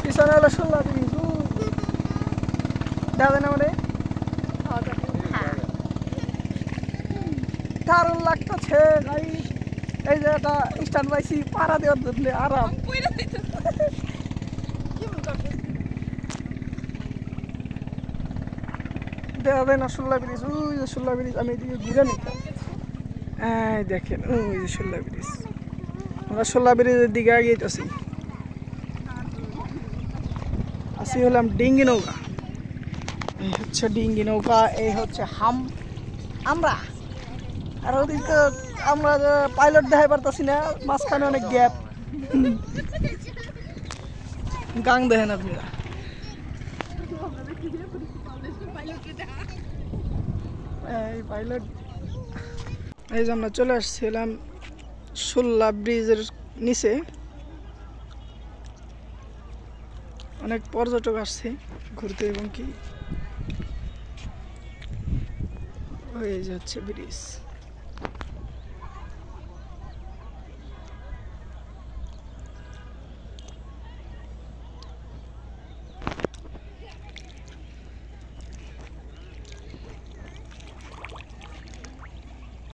পিছনে হলো 16 ব্রিজ। যাবে না মানে দারুণ লাগতেছে ভাই। এই যে একটা স্ট্যান্ড পাইছি পাড়া দেওয়ার জন্য আরাম। দেখা যায় না 16 ব্রিজ। ওই যে 16 ব্রিজ, আমি এদিকে ঘুরে নিই। এই দেখেন ওই যে 16 ব্রিজ। আমরা 16 ব্রিজের দিকে এগিয়েছি। আসি হলাম ডিঙ্গি নৌকা। এই হচ্ছে ডিঙ্গি নৌকা, এই হচ্ছে আমরা। আর ওদিকে আমরা পাইলট দেখাই পারতাছি না, মাঝখানে অনেক গ্যাপ। গাং দেখেন আপনারা। এই পাইলট। এই যে আমরা চলে আসছিলাম 16 ব্রিজের নিচে। অনেক পর্যটক আসছে ঘুরতে এবং কি ওই যে হচ্ছে ব্রিজ।